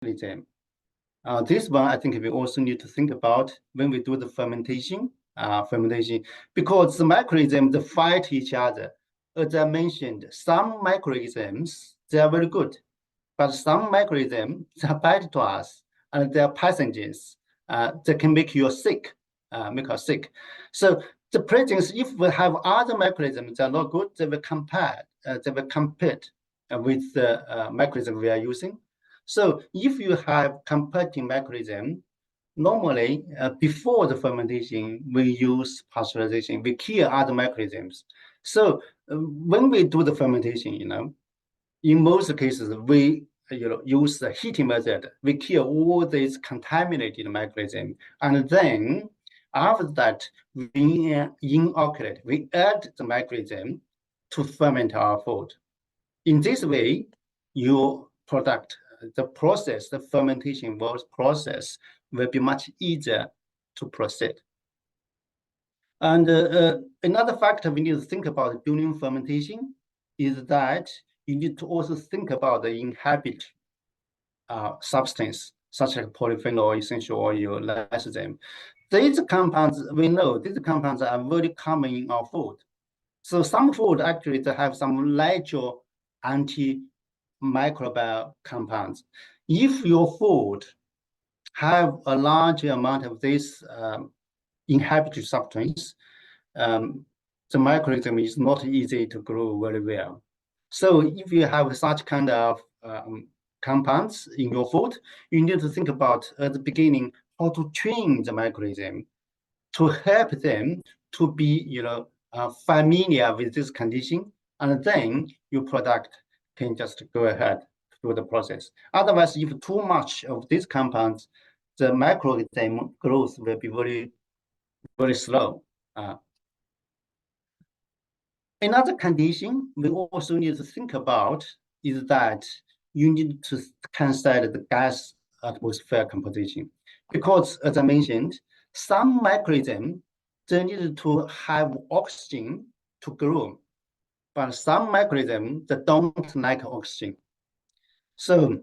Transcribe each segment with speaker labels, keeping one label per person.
Speaker 1: mechanism. This one, I think we also need to think about when we do the fermentation, because the microorganisms, they fight each other. As I mentioned, some microorganisms, they are very good, but some microorganisms, they are bad to us, and they are pathogens. They can make you sick, make us sick. So the presence, if we have other microorganisms that are not good, they will compete with the microorganism we are using. So if you have competing microorganism, normally before the fermentation, we use pasteurization. We kill other microorganisms. So when we do the fermentation, in most cases, we use the heating method. We kill all these contaminated microorganisms, and then after that, we inoculate. We add the microorganism to ferment our food. In this way, your product, the fermentation process will be much easier to proceed. And another factor we need to think about during fermentation is that you need to also think about the inhabit substance, such as polyphenol, essential oil, lysozyme. These compounds, we know these compounds are very common in our food. So some food actually they have some natural antimicrobial compounds. If your food have a large amount of this inhabited substance, the microorganism is not easy to grow very well. So if you have such kind of compounds in your food, you need to think about at the beginning how to train the microorganism to help them to be, familiar with this condition, and then your product can just go ahead through the process. Otherwise, if too much of these compounds, the microorganism growth will be very, very slow. Another condition we also need to think about is that you need to consider the gas atmosphere composition, because as I mentioned, some microorganisms they need to have oxygen to grow, but some microorganisms that don't like oxygen. So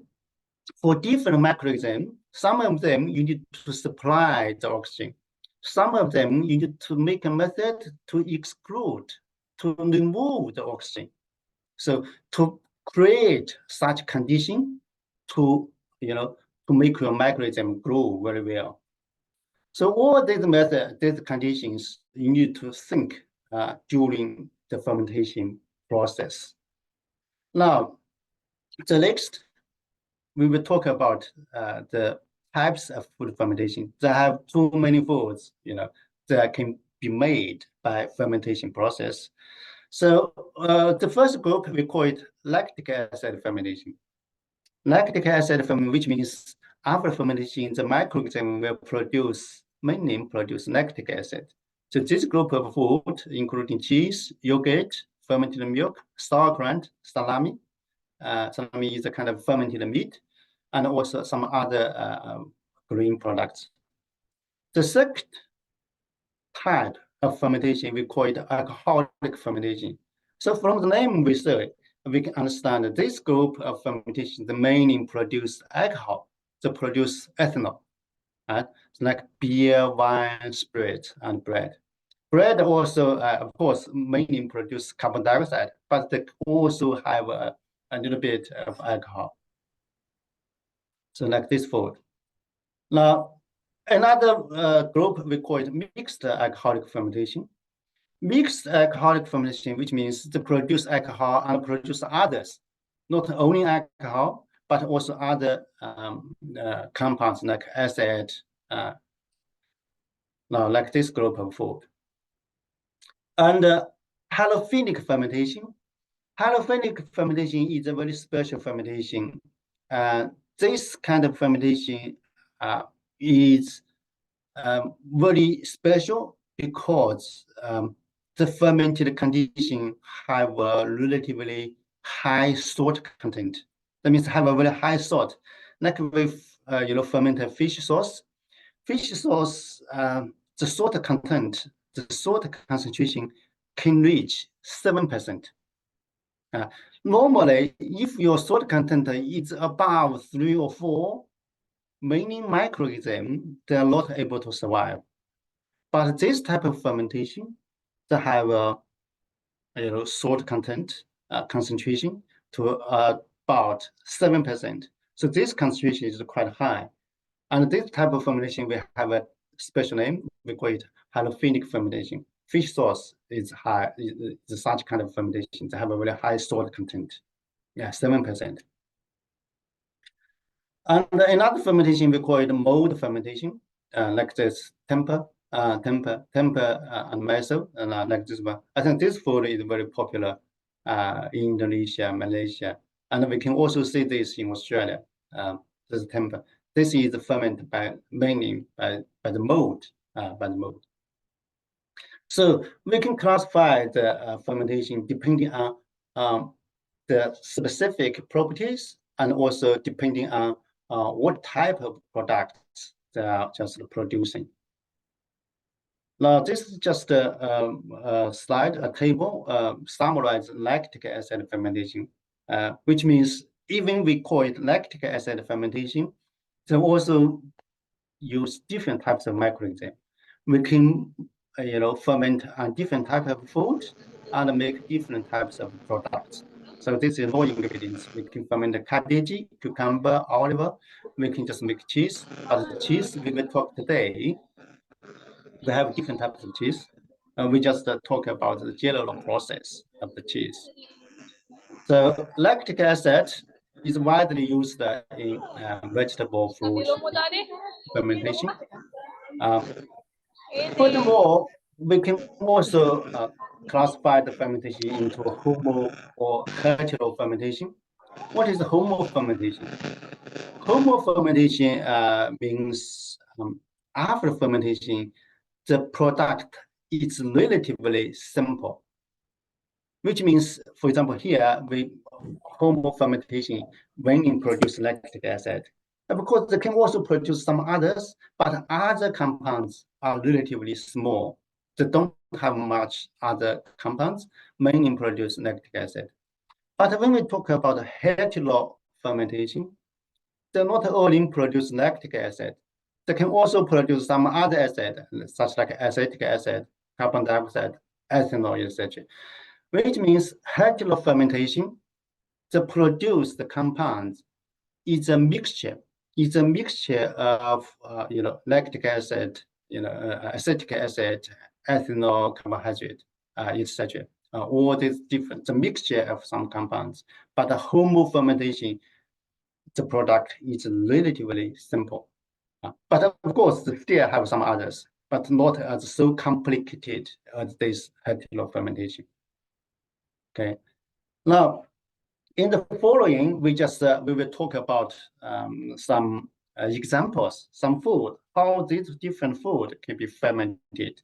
Speaker 1: for different microorganisms, some of them you need to supply the oxygen. Some of them you need to make a method to exclude, to remove the oxygen. So to create such condition to make your microorganism grow very well. So all these methods, these conditions, you need to think during the fermentation process. Now, the next, we will talk about the types of food fermentation. They have too many foods, that can be made by fermentation process. So the first group, we call it lactic acid fermentation. Lactic acid fermentation, which means after fermentation, the microorganism will mainly produce lactic acid. So this group of food, including cheese, yogurt, fermented milk, sauerkraut, salami. Salami is a kind of fermented meat, and also some other green products. The second type of fermentation, we call it alcoholic fermentation. So from the name we say, we can understand that this group of fermentation, the mainly produce alcohol, they produce ethanol, right? It's like beer, wine, spirit, and bread. Bread also, of course, mainly produce carbon dioxide, but they also have a little bit of alcohol. So like this food. Now, another group, we call it mixed alcoholic fermentation. Mixed alcoholic fermentation, which means to produce alcohol and produce others, not only alcohol, but also other compounds like acid, now like this group of food. And halophilic fermentation. Halophilic fermentation is a very special fermentation. This kind of fermentation is very special because the fermented condition have a relatively high salt content. That means have a very high salt. Like with fermented fish sauce. Fish sauce, the salt content, the salt concentration can reach 7%. Normally, if your salt content is above 3 or 4, many microorganisms, they are not able to survive. But this type of fermentation, they have a salt content concentration to about 7%. So this concentration is quite high. And this type of fermentation, we have a special name. We call it halophilic fermentation. Fish sauce is high, is such kind of fermentation. They have a very high salt content. Yeah, 7%. And another fermentation, we call it mold fermentation, like this temper, and meso, and like this one. I think this food is very popular in Indonesia, Malaysia, and we can also see this in Australia. This temper. This is fermented mainly by the mold, So we can classify the fermentation depending on the specific properties and also depending on what type of products they are just producing. Now, this is just a slide, a table summarizes lactic acid fermentation, which means even we call it lactic acid fermentation, they also use different types of microorganisms. We can, ferment on different types of food and make different types of products. So this is raw ingredients. We can ferment cabbage, cucumber, olive. We can just make cheese. But the cheese we will talk today, we have different types of cheese. We just talk about the general process of the cheese. So lactic acid is widely used in vegetable fruit fermentation. Furthermore, we can also classify the fermentation into homo or hetero fermentation. What is homo fermentation? Homo fermentation means after fermentation, the product is relatively simple, which means, for example, here we homo fermentation when it produces lactic acid. Of course, they can also produce some others, but other compounds are relatively small. They don't have much other compounds, mainly produce lactic acid. But when we talk about hetero fermentation, they not only produce lactic acid, they can also produce some other acid, such like acetic acid, carbon dioxide, ethanol, etc. Which means hetero fermentation, the produced compounds is a mixture. It's a mixture of lactic acid, acetic acid, ethanol, carbohydrate, etc. All these different, the mixture of some compounds. But the homo fermentation, the product is relatively simple. But of course, they still have some others, but not as so complicated as this hetero fermentation. Okay. Now, in the following, we will talk about some examples, some food, how these different food can be fermented.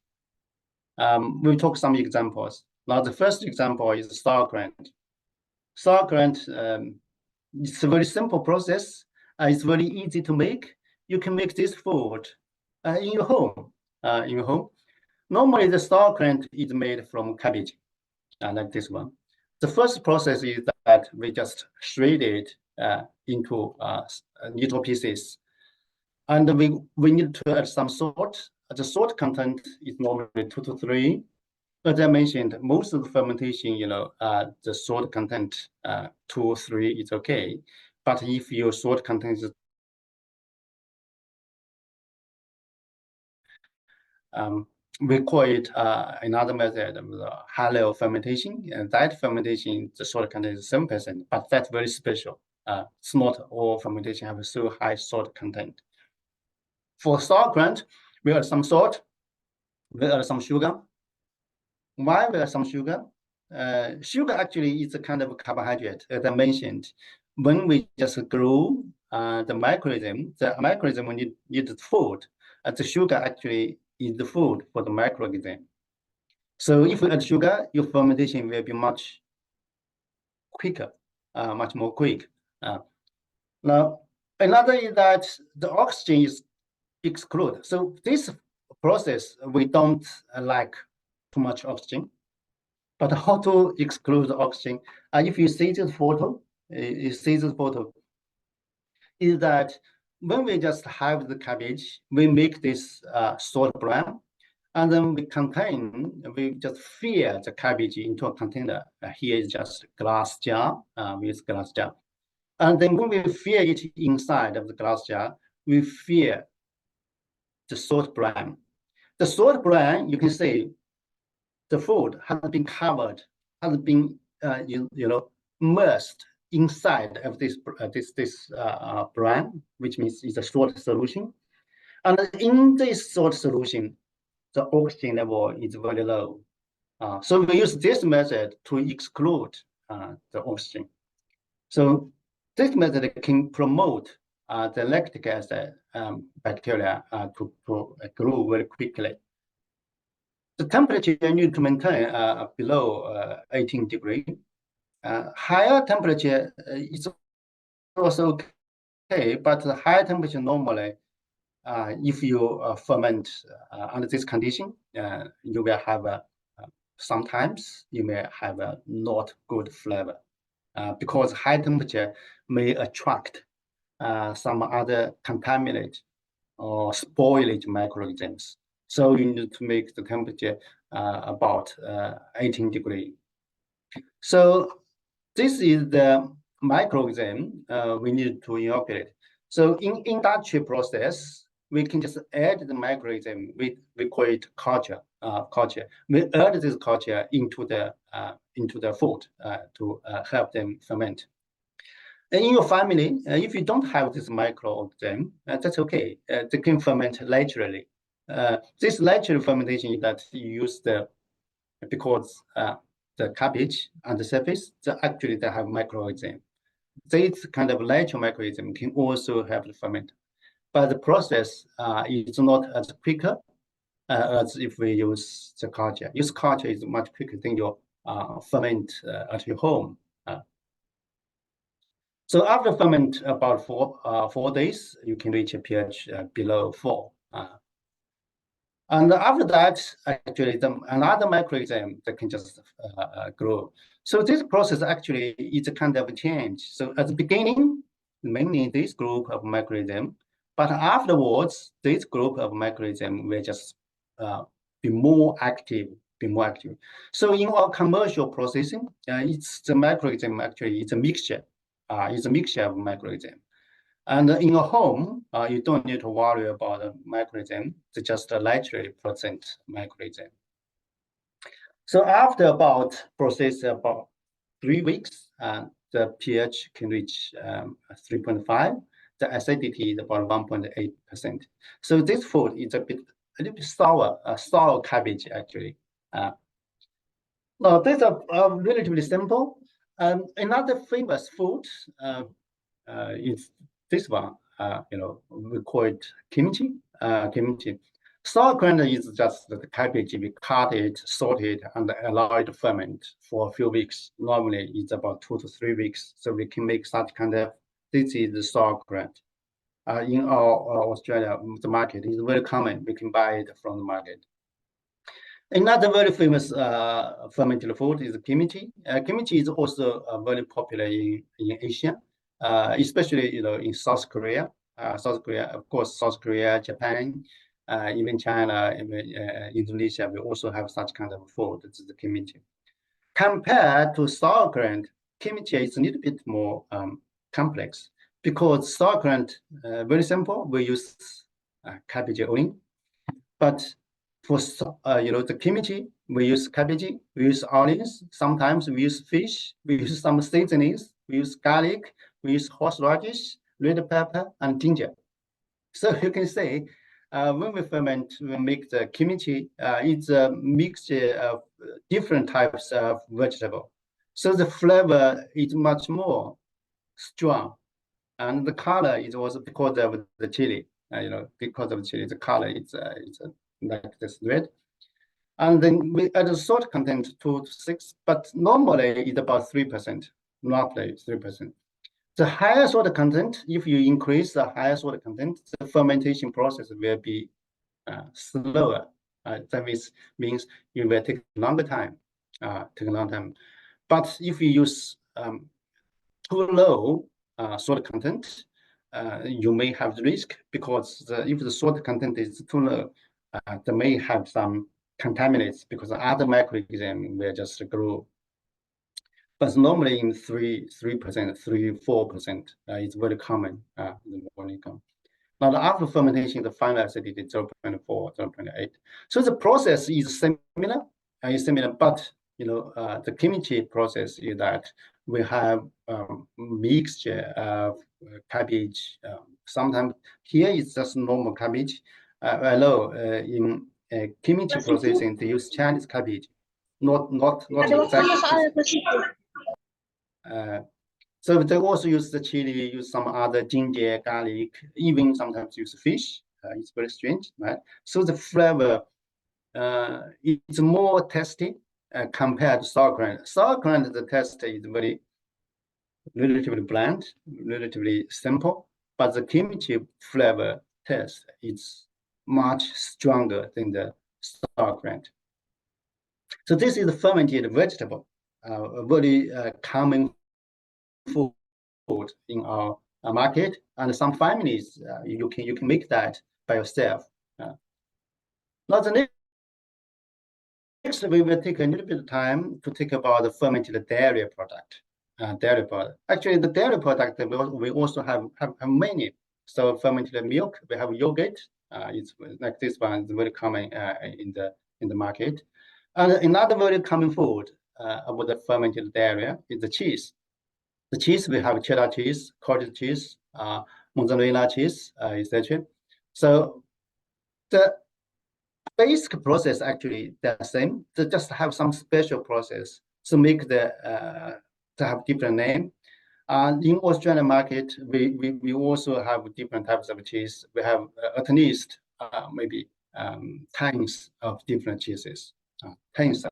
Speaker 1: We'll talk some examples. Now, the first example is sauerkraut. Sauerkraut, it's a very simple process. It's very easy to make. You can make this food in your home. Normally, the sauerkraut is made from cabbage, like this one. The first process is that we just shred it into little pieces. And we need to add some salt. The salt content is normally 2 to 3. As I mentioned, most of the fermentation, the salt content 2 or 3 is okay. But if your salt content is we call it another method of halo fermentation. And that fermentation, the salt content is 7%, but that's very special. It's not all fermentation have so high salt content. For sauerkraut, we add some salt, we add some sugar. Why we add some sugar? Sugar actually is a kind of carbohydrate, as I mentioned. When we just grow the microorganism need food. The sugar actually is the food for the microorganism. So if you add sugar, your fermentation will be much quicker, much more quick. Now, another is that the oxygen is excluded. So this process, we don't like too much oxygen. But how to exclude the oxygen? If you see this photo, is that when we just have the cabbage, we make this salt brine, and then we just fill the cabbage into a container. Here is just glass jar, with glass jar. And then when we fill it inside of the glass jar, we fill the salt brine. The salt brine, you can see the food has been covered, has been immersed inside of this brine, which means it's a salt solution. And in this salt solution, the oxygen level is very low. So we use this method to exclude the oxygen. So this method can promote the lactic acid bacteria to grow very quickly. The temperature you need to maintain below 18 degrees. Higher temperature is also okay, but the higher temperature normally, if you ferment under this condition, you will have sometimes you may have a not good flavor because high temperature may attract some other contaminant or spoilage microorganisms. So you need to make the temperature about 18 degrees. So this is the microorganism we need to inoculate. So in industrial process, we can just add the microorganism. We call it culture. We add this culture into the food to help them ferment. And in your family, if you don't have this microorganism, that's okay. They can ferment naturally. This natural fermentation is that you use because the cabbage on the surface, actually they have microorganism. This kind of natural microorganism can also help to ferment. But the process is not as quicker as if we use the culture. Use culture is much quicker than you ferment at your home. So after ferment about 4 days, you can reach a pH below 4. And after that, actually, another microorganism that can just grow. So this process actually is a kind of a change. So at the beginning, mainly this group of microorganism, but afterwards, this group of microorganism will just be more active. So in our commercial processing, it's the microorganism actually it's a mixture. It's a mixture of microorganism. And in a home, you don't need to worry about a microorganism. It's just a naturally present microorganism. So after about process about 3 weeks, the pH can reach 3.5. The acidity is about 1.8%. So this food is a little bit sour cabbage actually. Now these are relatively simple. Another famous food is this one. We call it kimchi. Sauerkraut is just the cabbage. We cut it, salt it, and allow it to ferment for a few weeks. Normally, it's about 2 to 3 weeks. So we can make such kind of. This is the sauerkraut. In our Australia, the market is very common. We can buy it from the market. Another very famous fermented food is kimchi. Kimchi is also very popular in Asia, especially in South Korea. Of course, South Korea, Japan, even China, Indonesia. We also have such kind of food. This is the kimchi. Compared to sauerkraut, kimchi is a little bit more complex because sauerkraut very simple. We use cabbage only, but for the kimchi, we use cabbage, we use onions, sometimes we use fish, we use some seasonings, we use garlic, we use horseradish, red pepper, and ginger. So you can say when we ferment, we make the kimchi, it's a mixture of different types of vegetable. So the flavor is much more strong. And the color is also because of the chili, because of chili, the color is like this red. And then we add a salt content 2 to 6, but normally it's about 3%, roughly 3%. The higher salt content, if you increase the higher salt content, the fermentation process will be slower. That means it will take longer time. take a long time. But if you use too low salt content, you may have the risk, because if the salt content is too low, they may have some contaminants, because other microorganisms will just grow. But normally in 3%, 4%, it's very common. Now, after fermentation, the final acidity is 0.4, 0.8. So the process is similar, but the chemistry process is that we have mixture of cabbage. Sometimes here it's just normal cabbage. Although in chemistry processing, they use Chinese cabbage, not exactly. So they also use the chili, use some other ginger, garlic, even sometimes use fish. It's very strange, right? So the flavor is more tasty compared to sauerkraut. Sauerkraut, the taste is relatively bland, relatively simple, but the kimchi flavor taste is much stronger than the sauerkraut. So this is the fermented vegetable, a very common food in our market, and some families you can make that by yourself. Now the next we will take a little bit of time to talk about the fermented dairy product. Actually, the dairy product we also have many. So fermented milk, we have yogurt. It's like this one is very common in the market. And another very common food about the fermented dairy is the cheese. The cheese, we have cheddar cheese, cottage cheese, mozzarella cheese, etc. So the basic process actually the same. They just have some special process to make to have different name. In Australian market, we also have different types of cheese. We have at least maybe tons of different cheeses, tons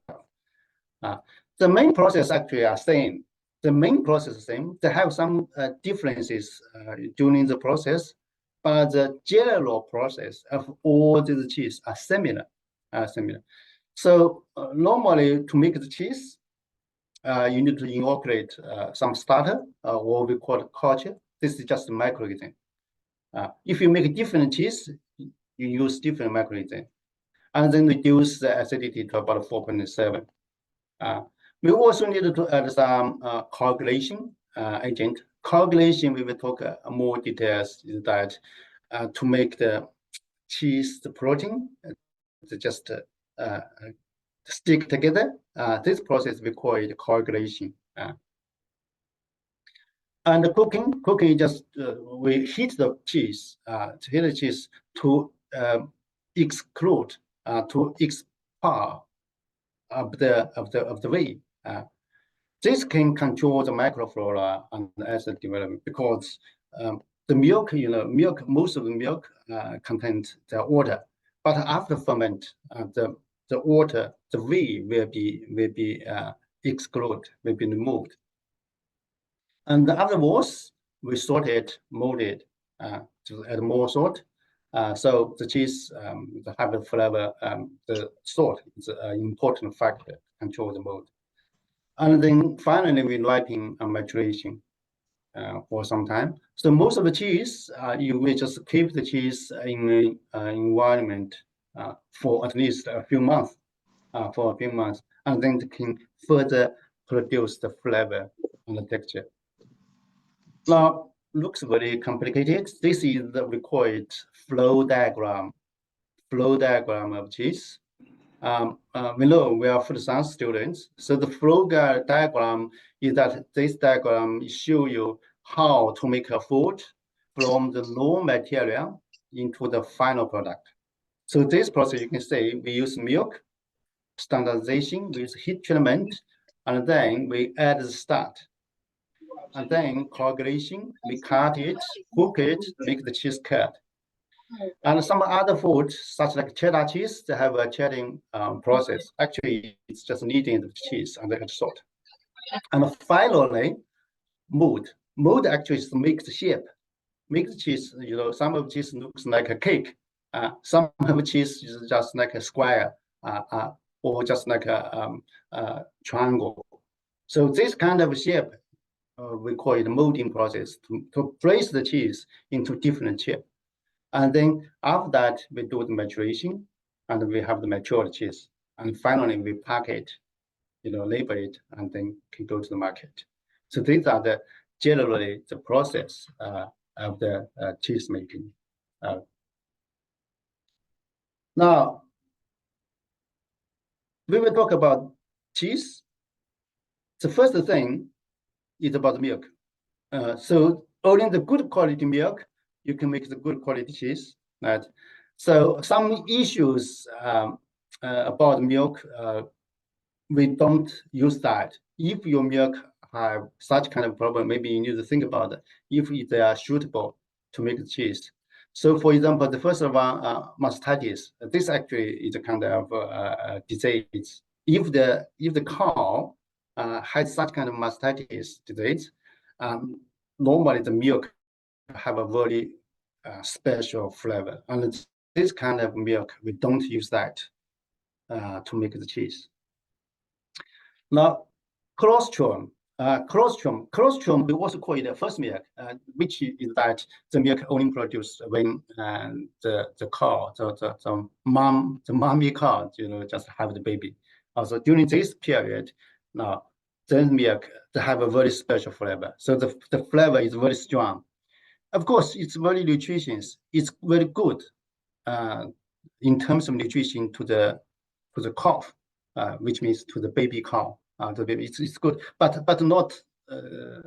Speaker 1: of. The main process actually are same. The main process is the same. They have some differences during the process, but the general process of all these cheese are similar. So normally to make the cheese, you need to incorporate some starter, or we call it culture. This is just a microorganism. If you make a different cheese, you use different microorganism, and then reduce the acidity to about 4.7. We also need to add some coagulation agent. Coagulation, we will talk more details, is that to make the cheese, the protein, to just stick together. This process we call it coagulation. And the cooking just we heat the cheese, to exclude, to expel of the whey. This can control the microflora and acid development, because the milk, most of the milk contains the water, but after ferment, the water, the whey will be excluded, will be removed. And the other was we salted, molded to add more salt. So the cheese have the flavor. The salt is an important factor to control the mold. And then finally, we ripen and maturation for some time. So most of the cheese, you will just keep the cheese in the environment for at least a few months, and then it can further produce the flavor and the texture. Now, looks very complicated. This is the required flow diagram of cheese. We know we are food science students, so the flow diagram is that this diagram show you how to make a food from the raw material into the final product. So this process, you can say we use milk, standardization, we use heat treatment, and then we add the starch. And then coagulation, we cut it, cook it, make the cheese curd. And some other foods, such like cheddar cheese, they have a churning process. Actually, it's just kneading the cheese and then salt. And finally, mold. Mold actually is to make the shape. Make the cheese, some of the cheese looks like a cake. Some of the cheese is just like a square or just like a triangle. So this kind of shape, we call it molding process, to place the cheese into different shape. And then after that, we do the maturation, and we have the matured cheese. And finally, we pack it, label it, and then can go to the market. So these are generally the process of the cheese making. Now, we will talk about cheese. The first thing is about milk. So only the good quality milk, you can make the good quality cheese, right? So some issues about milk, we don't use that. If your milk have such kind of problem, maybe you need to think about it, if they are suitable to make the cheese. So for example, the first one, mastitis. This actually is a kind of disease. If the cow has such kind of mastitis disease, normally the milk have a very special flavor. And this kind of milk, we don't use that to make the cheese. Now, colostrum, we also call it a first milk, which is that the milk only produced when the cow, the mommy cow, just have the baby. Also during this period, now the milk, they have a very special flavor. So the flavor is very strong. Of course, it's very nutritious. It's very good in terms of nutrition to the calf, which means to the baby cow. The baby, it's good, but not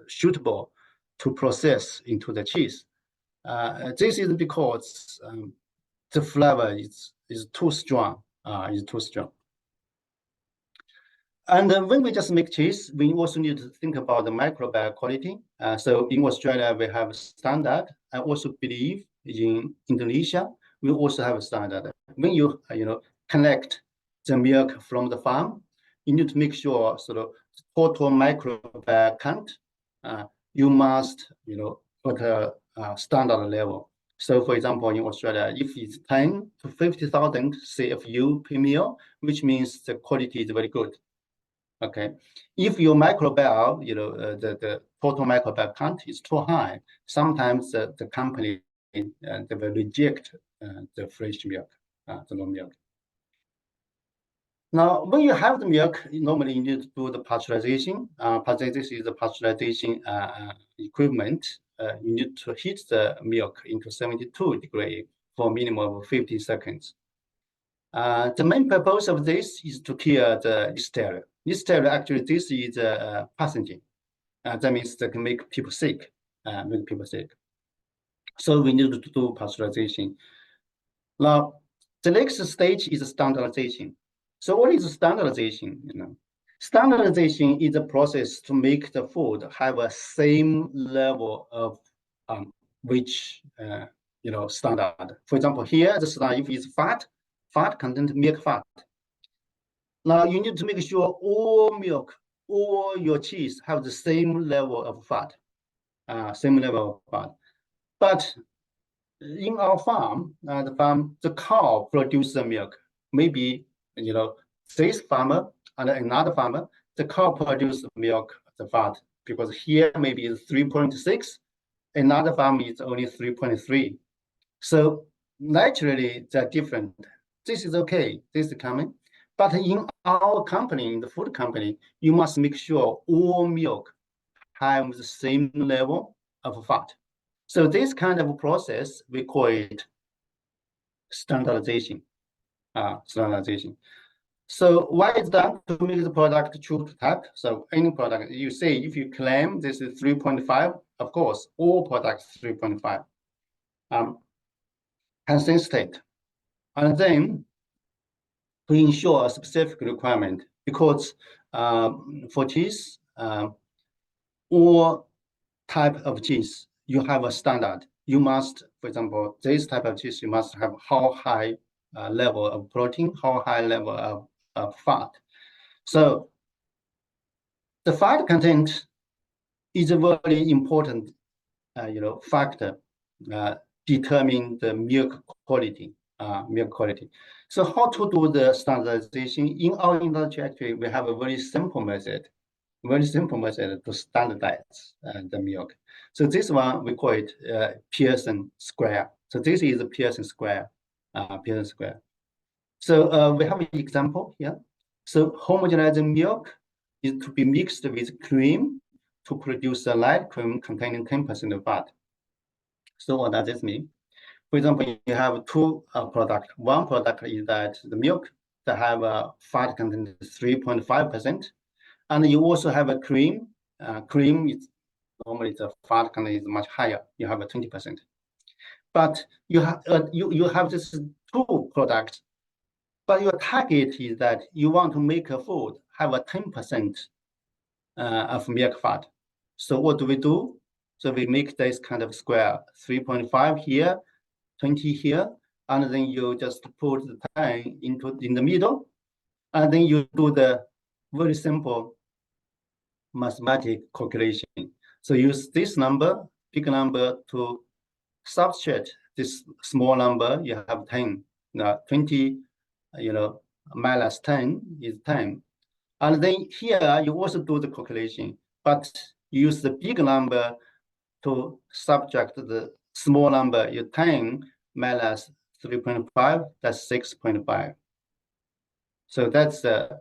Speaker 1: suitable to process into the cheese. This is because the flavor is too strong. And when we just make cheese, we also need to think about the microbial quality. So in Australia, we have a standard. I also believe in Indonesia, we also have a standard. When you collect the milk from the farm, you need to make sure total microbial count. You must put a standard level. So for example, in Australia, if it's 10 to 50,000 CFU per meal, which means the quality is very good. Okay, if your microbial, the total microbial count is too high, sometimes the company they will reject the fresh milk, the raw milk. Now, when you have the milk, normally you need to do the pasteurization. Pasteurization is the pasteurization equipment. You need to heat the milk into 72 degrees for a minimum of 50 seconds. The main purpose of this is to kill the Listeria. Listeria, actually, this is a pathogen. That means that can make people sick, So we need to do pasteurization. Now, the next stage is standardization. So what is standardization? Standardization is a process to make the food have a same level of which standard. For example, here the standard is fat content, milk fat. Now you need to make sure all milk, all your cheese have the same level of fat, But in our farm, the cow produces the milk. Maybe this farmer and another farmer, the cow produces milk, the fat, because here maybe it's 3.6, another farm is only 3.3. So naturally they're different. This is okay, this is common. But in our company, in the food company, you must make sure all milk have the same level of fat. So this kind of process, we call it standardization. So why is that? To make the product true to type. So any product, you say, if you claim this is 3.5, of course, all products 3.5. Consistent. And then to ensure a specific requirement, because for cheese, all type of cheese, you have a standard. You must, for example, this type of cheese, you must have how high level of protein, how high level of fat. So the fat content is a very important factor determine the milk quality. milk quality. So how to do the standardization? In our industry, actually, we have a very simple method to standardize the milk. So this one, we call it Pearson square. So this is a Pearson square, So we have an example here. So homogenized milk is to be mixed with cream to produce a light cream containing 10% of fat. So what does this mean? For example, you have two products. One product is that the milk that have a fat content 3.5%, and you also have a cream. Cream is normally the fat content is much higher. You have a 20%. But you have this two products, but your target is that you want to make a food have a 10% of milk fat. So what do? So we make this kind of square, 3.5 here, 20 here, and then you just put the 10 in the middle, and then you do the very simple mathematical calculation. So use this number, big number, to subtract this small number. You have 10. Now 20, minus 10 is 10. And then here you also do the calculation, but use the big number to subtract the small number. You 10 minus 3.5, that's 6.5. So that's the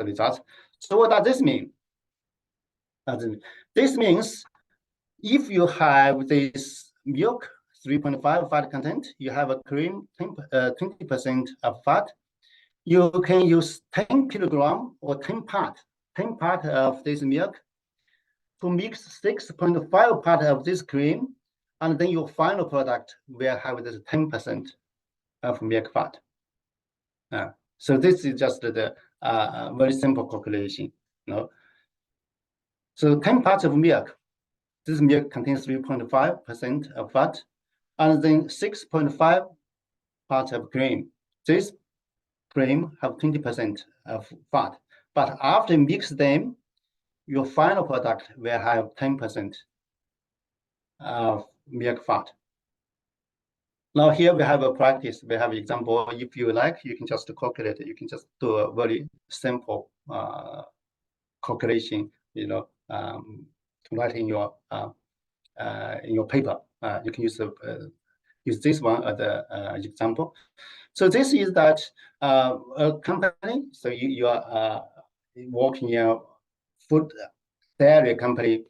Speaker 1: result. So what does this mean? This means if you have this milk, 3.5 fat content, you have a cream, 20% of fat, you can use 10 kilogram or 10 part of this milk to mix 6.5 part of this cream, and then your final product will have this 10% of milk fat. So this is just the very simple calculation. So 10 parts of milk, this milk contains 3.5% of fat, and then 6.5 parts of cream. This cream have 20% of fat, but after you mix them, your final product will have 10% of milk fat. Now here we have a practice. We have an example. If you like, you can just calculate it. You can just do a very simple calculation. To write in your paper. You can use this one as the example. So this is that a company. So you are working in a food dairy company.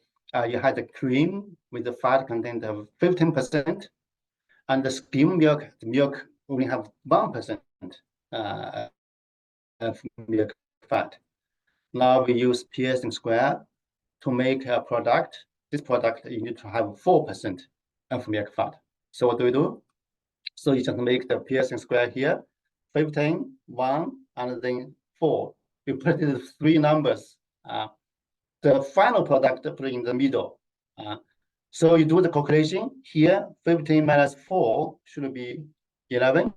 Speaker 1: You had the cream with the fat content of 15%, and the skim milk, the milk only have 1% of milk fat. Now we use Pearson square to make a product. This product, you need to have 4% of milk fat. So what do? So you just make the Pearson square here, 15, 1, and then 4. You put the three numbers. The final product put in the middle. So you do the calculation here, 15 minus 4 should be 11.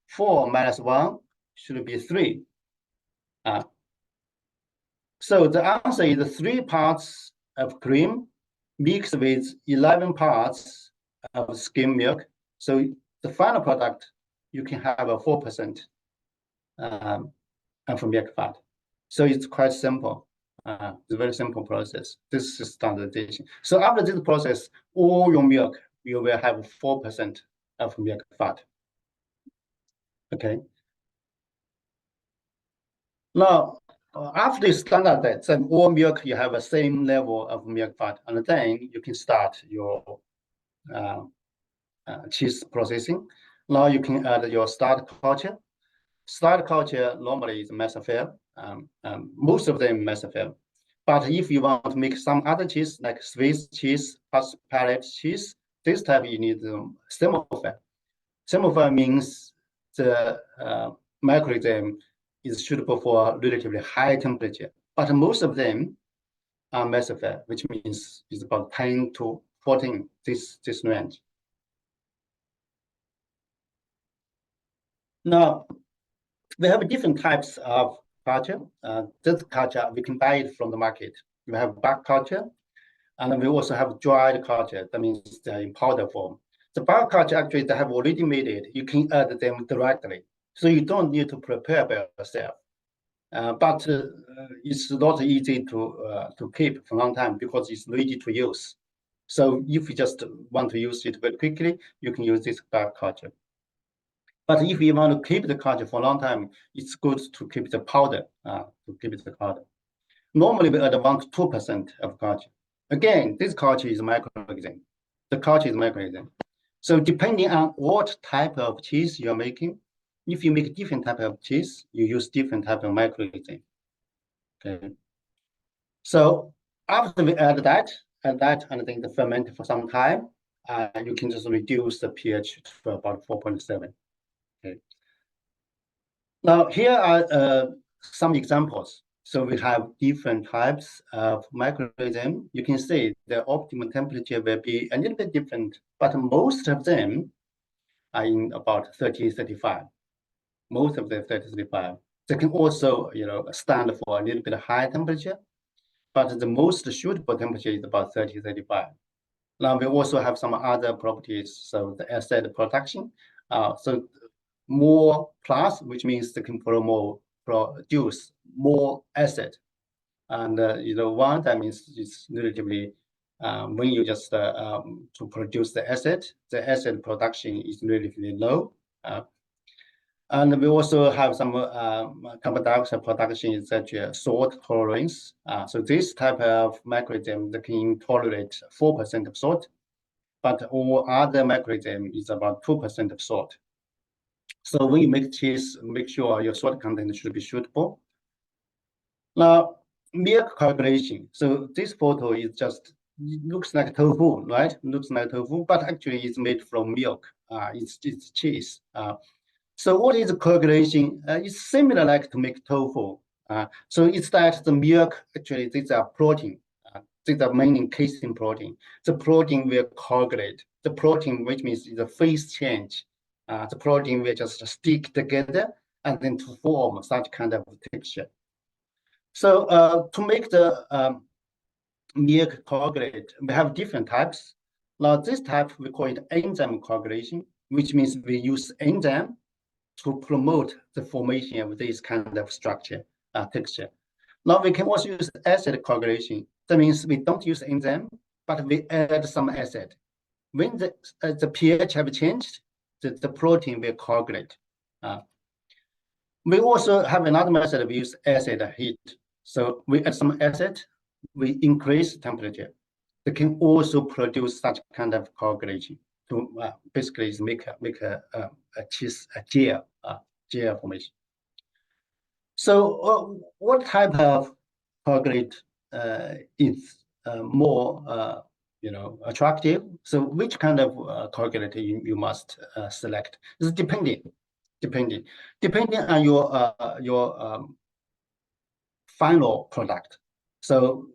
Speaker 1: 4 minus 1 should be 3. So the answer is 3 parts of cream mixed with 11 parts of skim milk. So the final product, you can have a 4% of milk fat. So it's quite simple. It's a very simple process. This is standardization. So after this process, all your milk, you will have 4% of milk fat. Okay. Now, after you standardize, then all milk, you have the same level of milk fat, and then you can start your cheese processing. Now you can add your starch culture. Starch culture normally is mesophyll. Most of them mesophyll. But if you want to make some other cheese, like Swiss cheese, palate cheese, this type you need semophil. Semophil means the microorganism is suitable for relatively high temperature. But most of them are mesophyll, which means it's about 10 to 14, this range. Now, we have different types of culture. This culture, we can buy it from the market. We have bulk culture, and we also have dried culture. That means they're in powder form. The bioculture actually they have already made it. You can add them directly, so you don't need to prepare by yourself. But it's not easy to keep for a long time because it's ready to use. So if you just want to use it very quickly, you can use this bioculture. But if you want to keep the culture for a long time, it's good to keep the powder. Normally, we add 1 to 2% of culture. Again, this culture is microorganism. The culture is microorganism. So depending on what type of cheese you're making, if you make different type of cheese, you use different type of microorganism. Okay. So after we add that, and then the ferment for some time, you can just reduce the pH to about 4.7. Okay. Now here are some examples. So we have different types of microorganism. You can see the optimum temperature will be a little bit different, but most of them are in about 30, 35. Most of them 30, 35. They can also, stand for a little bit higher temperature, but the most suitable temperature is about 30, 35. Now we also have some other properties. So the acid production, so more plus, which means they can produce more acid. And one that means it's relatively when you just to produce the acid production is relatively low. And we also have some carbon dioxide production such as salt tolerance. So this type of microorganism that can tolerate 4% of salt, but all other microorganism is about 2% of salt. So when you make cheese, make sure your salt content should be suitable. Now, milk coagulation. So this photo is just looks like tofu, right? Looks like tofu, but actually it's made from milk. It's cheese. So what is coagulation? It's similar like to make tofu. So it's that the milk, actually, these are protein. These are mainly casein protein. The protein will coagulate. The protein, which means the phase change. The protein will just stick together and then to form such kind of texture. So to make the milk coagulate, we have different types. Now this type, we call it enzyme coagulation, which means we use enzyme to promote the formation of this kind of structure, texture. Now we can also use acid coagulation. That means we don't use enzyme, but we add some acid. When the pH have changed, the protein will coagulate. We also have another method. We use acid heat. So we add some acid, we increase temperature. They can also produce such kind of coagulation to basically make a cheese, a gel formation. So what type of coagulate is more attractive? So which kind of coagulate you must select? It's depending on your final product. So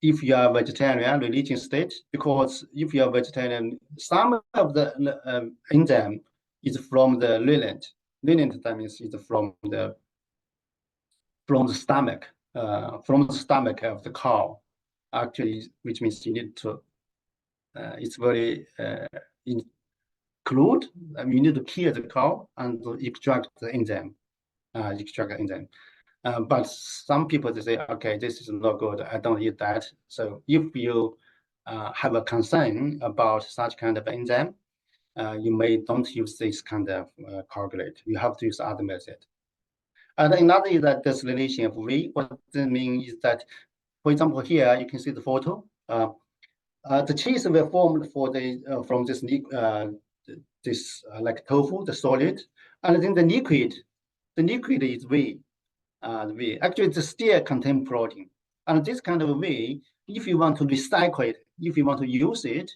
Speaker 1: if you are vegetarian, religion state, because if you are vegetarian, some of the enzyme is from the lutein. Lutein, that means it's from the stomach, of the cow, actually, which means you need to. It's very include. You need to kill the cow and extract the enzyme. But some people they say, okay, this is not good. I don't eat that. So if you have a concern about such kind of enzyme, you may don't use this kind of coagulate. You have to use other method. And another is that distillation of wheat. What that means is that, for example, here you can see the photo. The cheese were formed from this like tofu, the solid, and then the liquid. The liquid is whey. Actually, the still contain protein, and this kind of whey, if you want to recycle it, if you want to use it,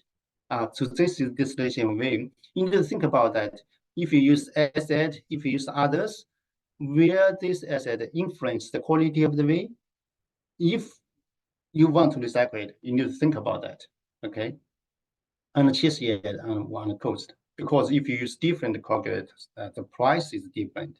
Speaker 1: so this is distillation whey. You need to think about that. If you use acid, if you use others, will this acid influence the quality of the whey? If you want to recycle it, you need to think about that. Okay, and cheese yet on one cost, because if you use different coagulates, the price is different.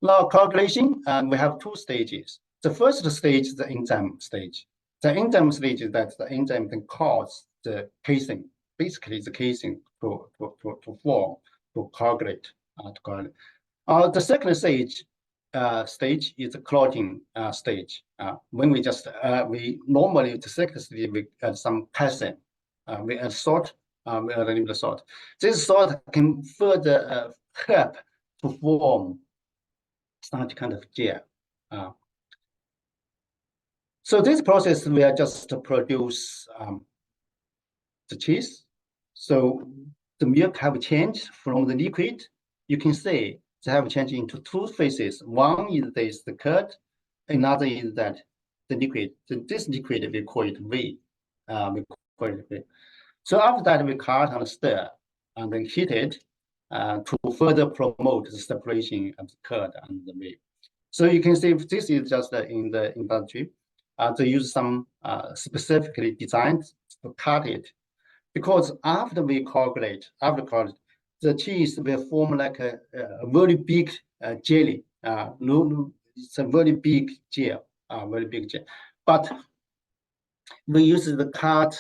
Speaker 1: Now, coagulation, we have two stages. The first stage is the enzyme stage. The enzyme stage is that the enzyme can cause the casein. basically the casing to form, to coagulate. The second stage is the clotting stage. When we normally the second stage we add some calcium, we add salt, we add a little salt. This salt can further help to form such kind of gel. So this process we are just to produce the cheese. So the milk have changed from the liquid. You can see they have changed into two phases. One is this the curd, another is that the liquid. So this liquid we call it V. We call it V. So after that we cut and stir and then heat it to further promote the separation of the curd and the V. So you can see this is just in the industry. They use some specifically designed to cut it, because after we coagulate, the cheese will form like a very big jelly. It's a very big gel, very big gel. But we use the cut,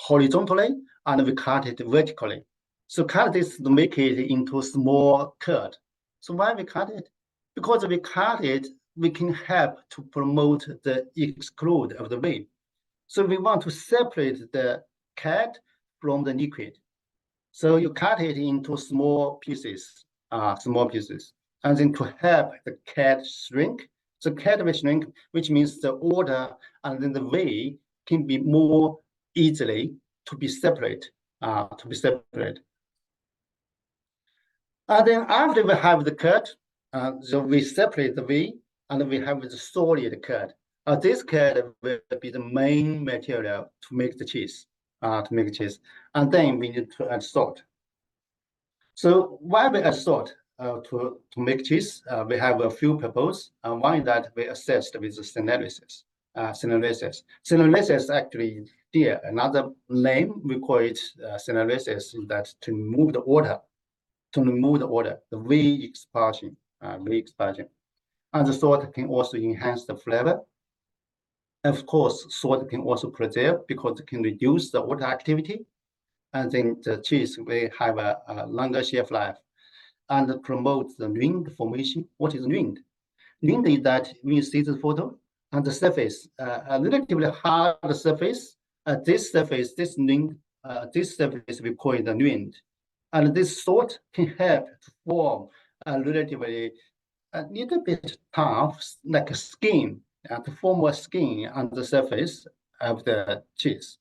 Speaker 1: horizontally, and we cut it vertically. So cut this to make it into small curd. So why we cut it? Because we cut it, we can help to promote the exclude of the whey. So we want to separate the curd from the liquid. So you cut it into small pieces, and then to help the curd shrink. So curd will shrink, which means the water and then the whey can be more easily to be separate, And then after we have the curd, so we separate the whey, and we have the solid curd. This curd will be the main material to make the cheese, and then we need to add salt. So why we add salt to make cheese? We have a few purposes. One is that we assessed with the synolysis. Synolysis actually there. Another name we call it synolysis is that to remove the water, the whey expulsion. And the salt can also enhance the flavor. Of course, salt can also preserve because it can reduce the water activity. And then the cheese will have a longer shelf life and promote the ring formation. What is ring? Ring is that when you see the photo, and the surface, a relatively hard surface, this surface we call it the ring. And this salt can help to form a little bit tough, like a skin, to form a skin on the surface of the cheese.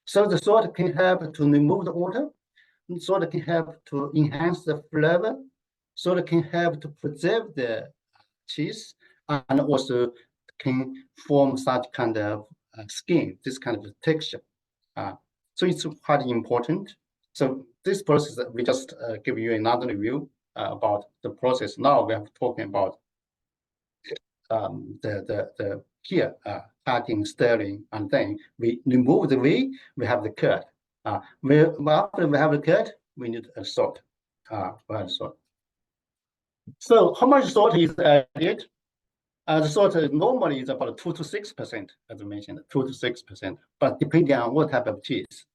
Speaker 1: So the salt can help to remove the water, salt can help to enhance the flavor, salt can help to preserve the cheese, and also can form such kind of skin, this kind of texture. So it's quite important. So this process, we just give you another review about the process. Now we are talking about the here cutting, stirring, and then we remove the whey. We have the curd. After we have the curd, we need a salt. So how much salt is added? The salt normally is about 2 to 6%, as I mentioned, 2 to 6%, but depending on what type of cheese.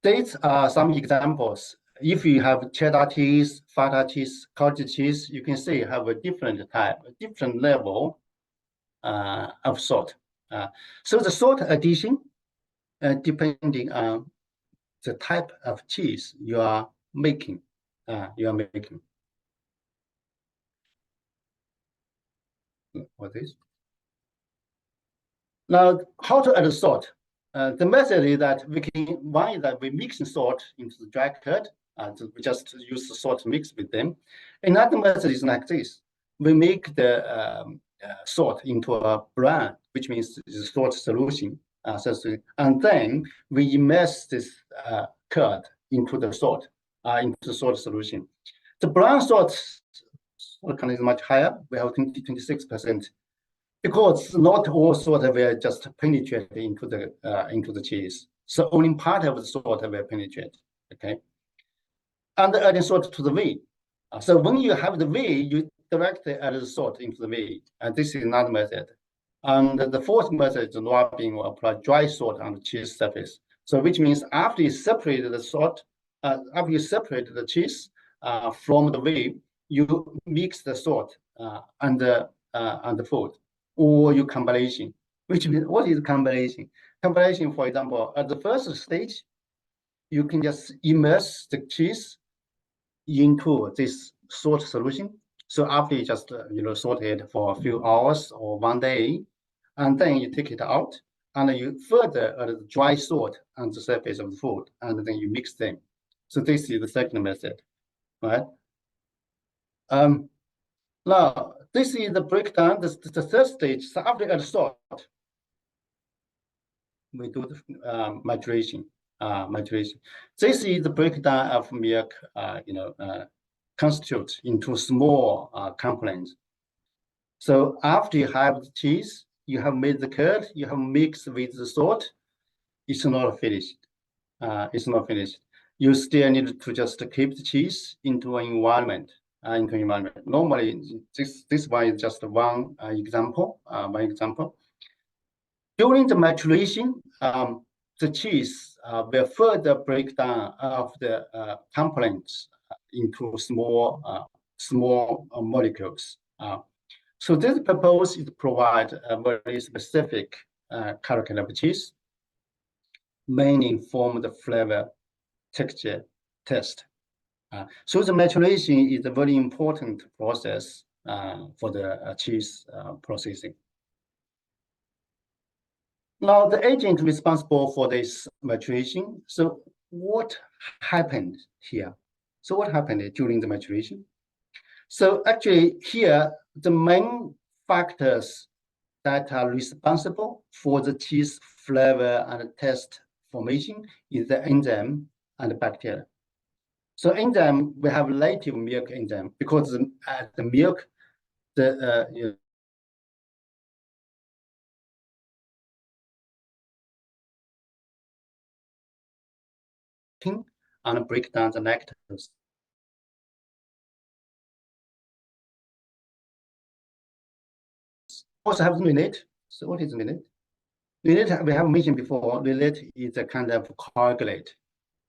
Speaker 1: These are some examples. If you have cheddar cheese, feta cheese, cottage cheese, you can see you have a different type, a different level of salt. So the salt addition, depending on the type of cheese you are making, What is? Now, how to add salt? The method is that we mix the salt into the dry curd. We just use the salt mix with them. Another method is like this. We make the salt into a brine, which means it's a salt solution. And then we immerse this curd into the salt solution. The brine salt content is much higher. We have 26%. Because not all salt will just penetrate into the cheese. So only part of the salt will penetrate, okay? And adding salt to the whey. So when you have the whey, you directly add the salt into the whey. And this is another method. And the fourth method is rubbing or apply dry salt on the cheese surface. So which means after you separate the salt, after you separate the cheese from the whey, you mix the salt on the food, or you combination. Which means, what is combination? Combination, for example, at the first stage, you can just immerse the cheese into this salt solution. So after you just salt it for a few hours or one day, and then you take it out and you further add dry salt on the surface of the food, and then you mix them. So this is the second method, right? Now this is the breakdown. The third stage. So after you add salt, we do the maturation. Maturation. This is the breakdown of milk. Constitute into small components. So after you have the cheese, you have made the curd, you have mixed with the salt, it's not finished. It's not finished. You still need to just keep the cheese into an environment. Normally, this one is just one example. During the maturation, the cheese will further break down of the components into small molecules. So this purpose is to provide a very specific character of cheese, mainly from the flavor, texture, taste. So the maturation is a very important process for the cheese processing. Now, the agent responsible for this maturation. So what happened here? So what happened during the maturation? So actually here, the main factors that are responsible for the cheese flavor and taste formation is the enzyme and the bacteria. So enzyme, we have native milk enzyme because the milk, and break down the lactose. Also have rennet. So what is rennet? Rennet, we have mentioned before, rennet is a kind of coagulate.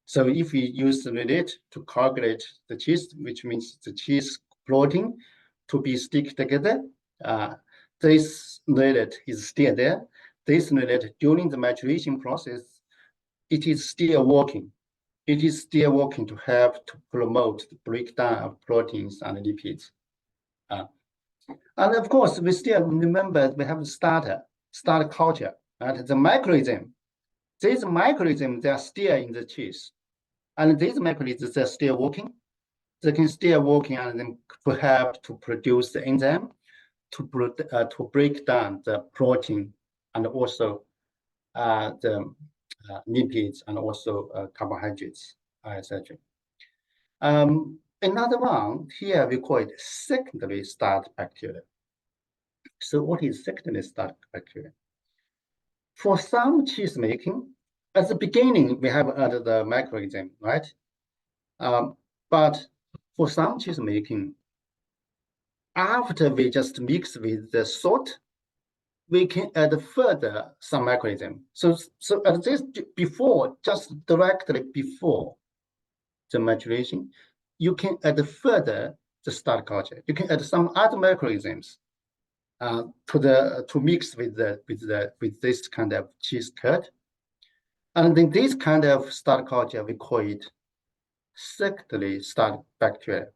Speaker 1: So if we use the rennet to coagulate the cheese, which means the cheese protein to be stick together, this rennet is still there. This rennet, during the maturation process, it is still working. It is still working to help to promote the breakdown of proteins and lipids. And of course, we still remember we have starter culture, right? The microorganism. These microorganisms, they are still in the cheese. And these microorganisms are still working. They can still working and then help to produce the enzyme to break down the protein and also the lipids and also carbohydrates, etc. Another one here we call it secondary start bacteria. So what is secondary start bacteria? For some cheese making, at the beginning we have added the microorganism, right? But for some cheese making, after we just mix with the salt, we can add further some microorganism. So at this before, just directly before the maturation, you can add further the start culture. You can add some other microorganisms to mix with this kind of cheese curd. And then this kind of start culture, we call it secondary start bacteria.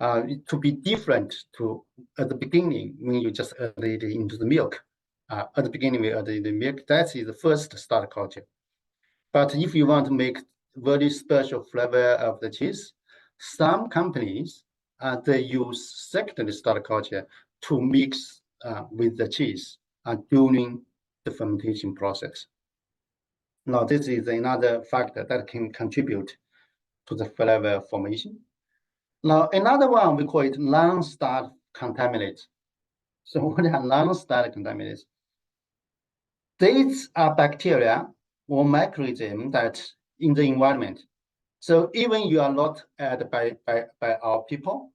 Speaker 1: To be different to at the beginning when you just add it into the milk. At the beginning we add in the milk, that is the first start culture. But if you want to make very special flavor of the cheese, some companies they use secondary start culture to mix with the cheese during the fermentation process. Now this is another factor that can contribute to the flavor formation. Now, another one, we call it non-start contaminants. So what are non-start contaminants? These are bacteria or microorganisms that in the environment. So even you are not added by our people,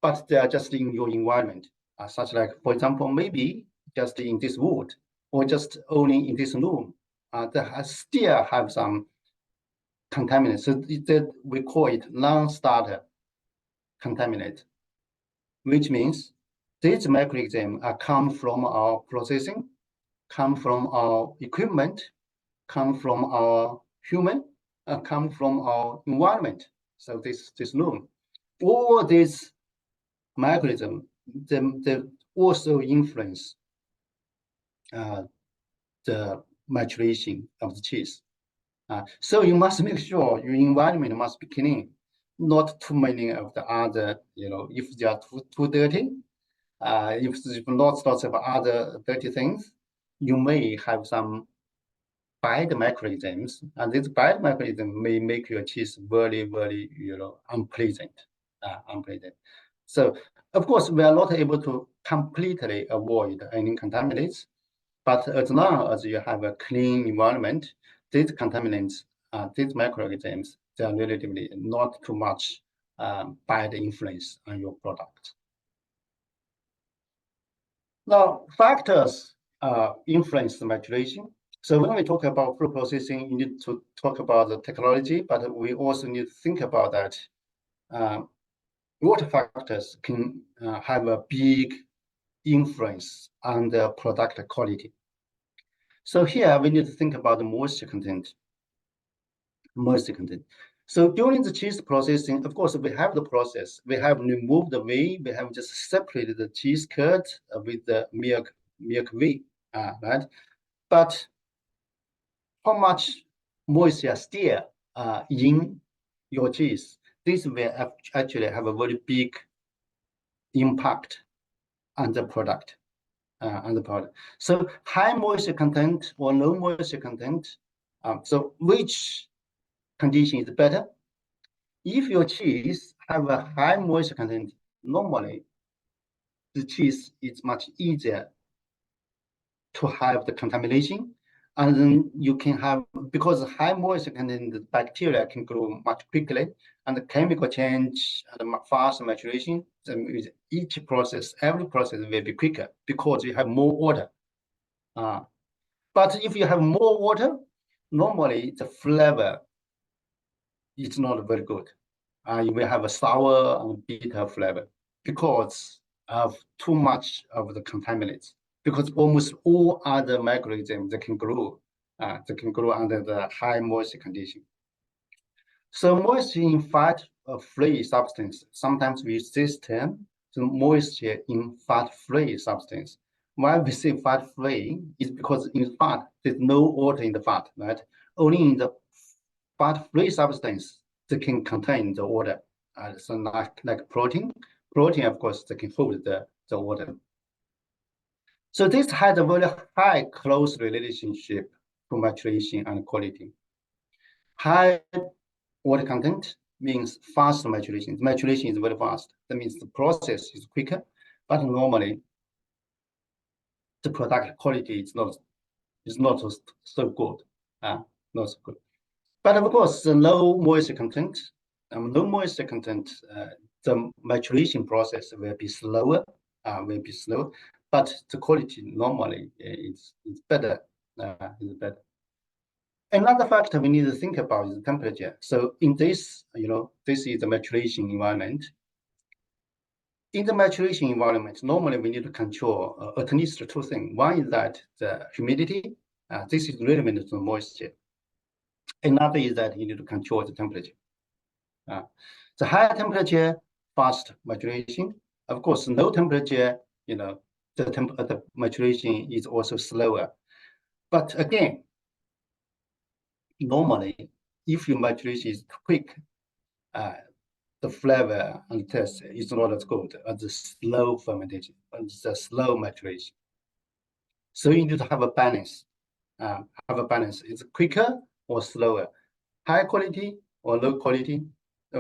Speaker 1: but they are just in your environment. Such like, for example, maybe just in this wood or just only in this room, that still have some contaminants. So we call it non-starter contaminant, which means these microorganisms come from our processing, come from our equipment, come from our human, come from our environment. So this room, all these microorganisms, they also influence the maturation of the cheese. So you must make sure your environment must be clean, not too many of the other, if they are too dirty, if lots of other dirty things, you may have some bad microorganisms, and these bad microorganisms may make your cheese very, very, unpleasant. So, of course, we are not able to completely avoid any contaminants, but as long as you have a clean environment, these contaminants, these microorganisms, they are relatively not too much bad influence on your product. Now, factors influence the maturation. So when we talk about food processing, you need to talk about the technology, but we also need to think about that what factors can have a big influence on the product quality. So here we need to think about the moisture content. So during the cheese processing, of course, we have the process. We have removed the whey. We have just separated the cheese curd with the milk whey, right? But how much moisture still in your cheese? This will actually have a very big impact on the product. So high moisture content or low moisture content. So which condition is better? If your cheese have a high moisture content, normally the cheese is much easier to have the contamination, and then you can have, because high moisture content, the bacteria can grow much quickly, and the chemical change and fast maturation. With each process, every process will be quicker because you have more water. But if you have more water, normally the flavor is not very good. You will have a sour and bitter flavor because of too much of the contaminants. Because almost all other microorganisms that can grow under the high moisture condition. So moisture in fat-free substance. Sometimes we use this term, the moisture in fat-free substance. Why we say fat-free is because in fat there's no water in the fat, right? Only in the fat-free substance that can contain the water. So like protein, of course, they can hold the water. So this has a very high close relationship to maturation and quality. High water content means fast maturation. Maturation is very fast. That means the process is quicker, but normally the product quality is not so good. Not so good. But of course, the low moisture content, the maturation process will be slower, but the quality normally is better. Another factor we need to think about is the temperature. So in this, this is the maturation environment. In the maturation environment, normally we need to control at least two things. One is that the humidity. This is relevant to moisture. Another is that you need to control the temperature. The higher temperature, fast maturation. Of course, low temperature, the maturation is also slower. But again, normally, if your maturation is quick, the flavor and taste is not as good as the slow fermentation, the slow maturation. So you need to have a balance. It's quicker or slower, high quality or low quality,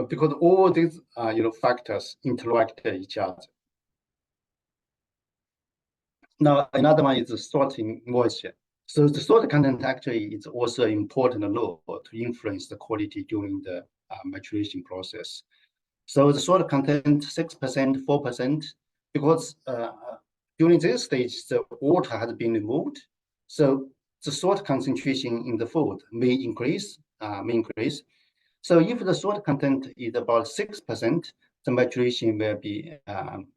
Speaker 1: because all these factors interact with each other. Now another one is the sorting moisture. So the salt content actually is also an important role to influence the quality during the maturation process. So the salt content 6%, 4%, because During this stage, the water has been removed, so the salt concentration in the food may increase. So if the salt content is about 6%, the maturation will be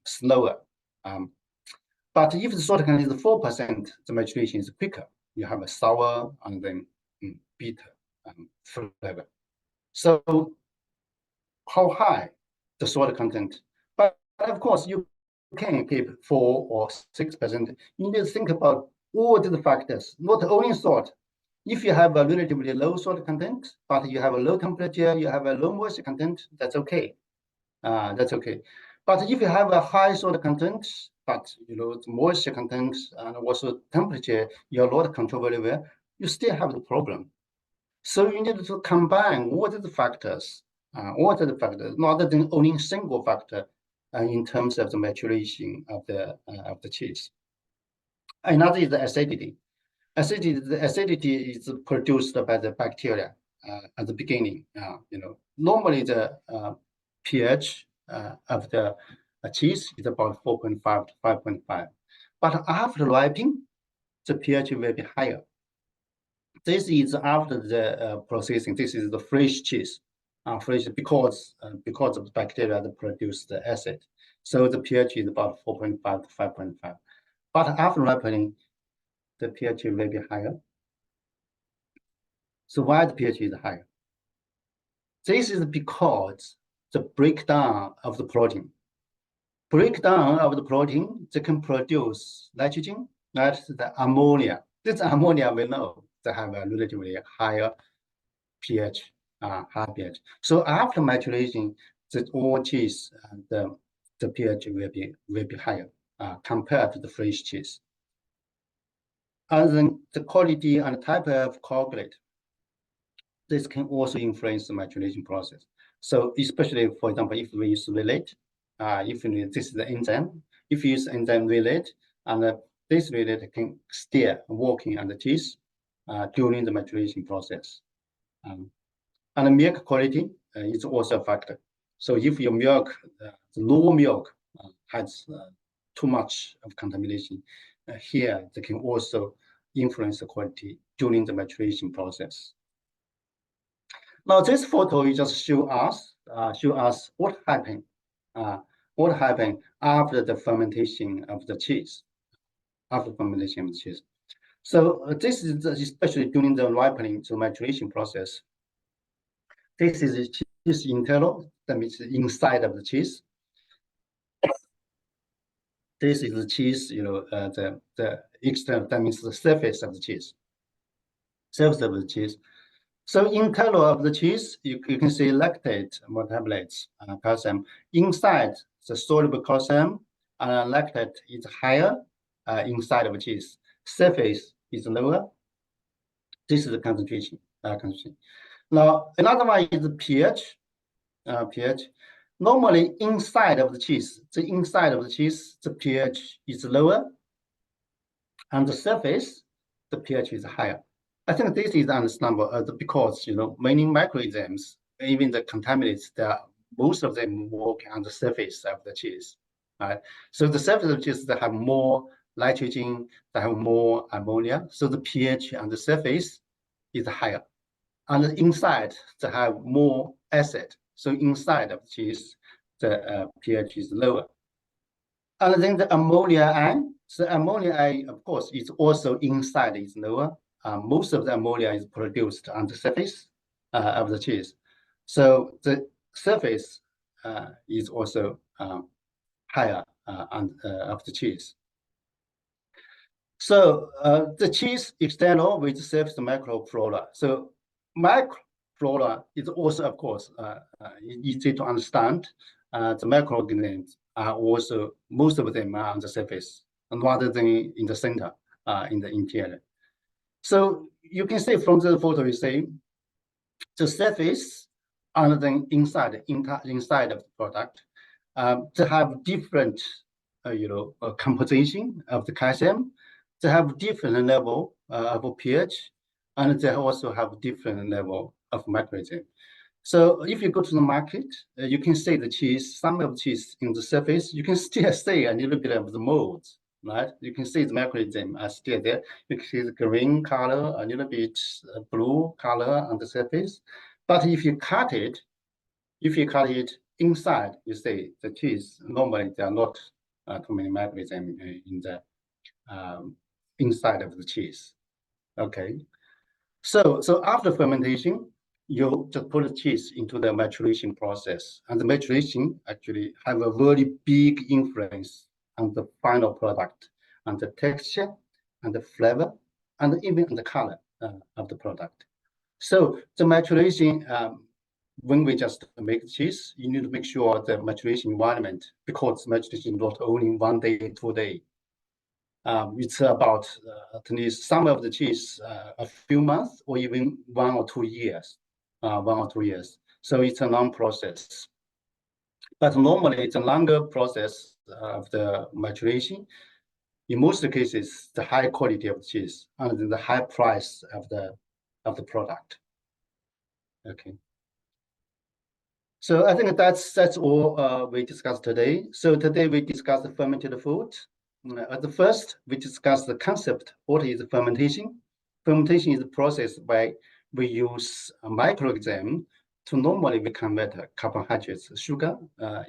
Speaker 1: slower. But if the salt content is 4%, the maturation is quicker. You have a sour and then bitter flavor. So how high the salt content? But of course, you can keep 4 or 6%. You need to think about all the factors, not only salt. If you have a relatively low salt content, but you have a low temperature, you have a low moisture content, that's okay. That's okay. But if you have a high salt content, but the moisture content and also temperature, you're not control very well, you still have the problem. So you need to combine all the factors, rather than only single factor in terms of the maturation of the cheese. Another is the acidity. The acidity is produced by the bacteria at the beginning. Normally the pH of the cheese is about 4.5 to 5.5, but after ripening, the pH will be higher. This is after the processing. This is the fresh cheese, fresh because of the bacteria that produce the acid. So the pH is about 4.5 to 5.5. But after ripening, the pH will be higher. So why the pH is higher? This is because the breakdown of the protein. Breakdown of the protein, they can produce nitrogen, that's the ammonia. This ammonia we know they have a relatively higher pH, high pH. So after maturation, the all cheese, the pH will be higher compared to the fresh cheese. And then the quality and type of coagulate, this can also influence the maturation process. So especially, for example, if we use relate, if this is the enzyme, if you use enzyme relate, and this relate can steer working on the cheese during the maturation process. And the milk quality is also a factor. So if your milk, the raw milk has too much of contamination, here they can also influence the quality during the maturation process. Now this photo is just show us what happened after the fermentation of the cheese. So this is especially during the ripening to maturation process. This is cheese internal, that means inside of the cheese. This is the cheese, the external, that means the surface of the cheese. Surface of the cheese. So internal of the cheese, you can see lactate metabolites, calcium. Inside the soluble calcium, lactate is higher inside of the cheese. Surface is lower. This is the concentration. Now another one is the pH. pH. Normally inside of the cheese, the pH is lower, and the surface, the pH is higher. I think this is understandable because many microorganisms, even the contaminants, most of them work on the surface of the cheese. Right? So the surface of the cheese, they have more nitrogen, they have more ammonia. So the pH on the surface is higher. On the inside, they have more acid. So inside of the cheese, the pH is lower. And then the ammonia ion. So ammonia ion, of course, is also inside is lower. Most of the ammonia is produced on the surface of the cheese. So the surface is also higher of the cheese. So the cheese external with surface microflora. So microflora is also, of course, easy to understand. The microorganisms are also, most of them are on the surface rather than in the center, in the interior. So you can see from the photo, you see the surface and then inside of the product, they have different, composition of the calcium. They have different level of pH, and they also have different level of microorganism. So if you go to the market, you can see the cheese, some of the cheese in the surface, you can still see a little bit of the mold right? You can see the microorganism are still there. You can see the green color, a little bit blue color on the surface. But if you cut it inside, you see the cheese, normally there are not too many microorganisms in the inside of the cheese. Okay. So after fermentation, you just put the cheese into the maturation process, and the maturation actually have a very big influence on the final product, on the texture, and the flavor, and even on the color of the product. So the maturation, when we just make cheese, you need to make sure the maturation environment, because maturation is not only 1 day, 2 days. It's about at least some of the cheese a few months or even 1 or 2 years, 1 or 2 years. So it's a long process. But normally it's a longer process of the maturation. In most cases, the high quality of cheese and the high price of the product. Okay. So I think that's all we discussed today. So today we discussed the fermented food. At the first, we discussed the concept. What is fermentation? Fermentation is the process by we use a microorganism to normally we convert carbohydrates, sugar,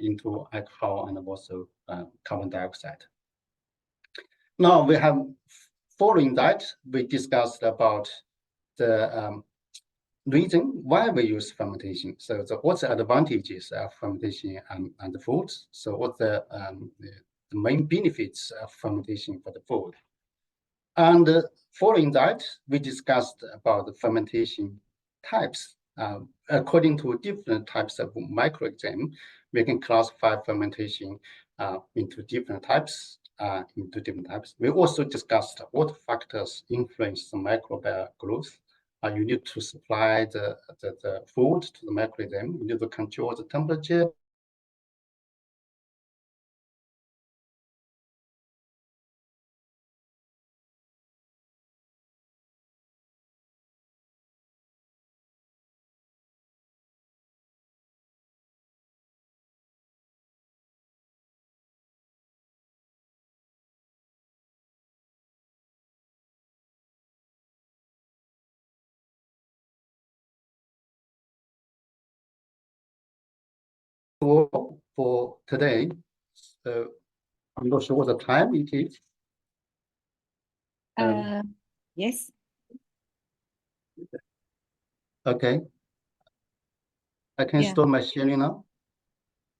Speaker 1: into alcohol and also carbon dioxide. Now we have, following that, we discussed about the reason why we use fermentation. So what's the advantages of fermentation and the foods? So what's the main benefits of fermentation for the food? And following that, we discussed about the fermentation types. According to different types of microorganisms, we can classify fermentation into different types. We also discussed what factors influence the microbial growth. You need to supply the food to the microorganism. You need to control the temperature. For today, I'm not sure what the time it is.
Speaker 2: Yes.
Speaker 1: Okay. I can stop my sharing now.